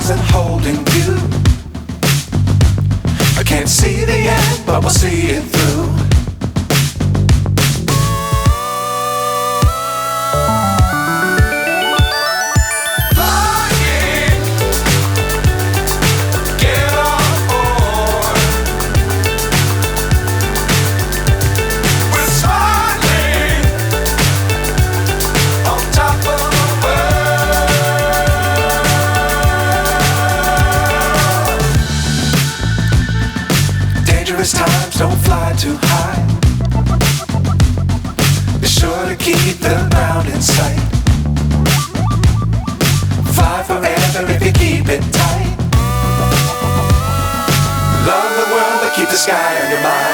stars and holding you. I can't see the end, but we'll see it through. Times don't fly too high. Be sure to keep the ground in sight. Fly forever if you keep it tight. Love the world but keep the sky on your mind.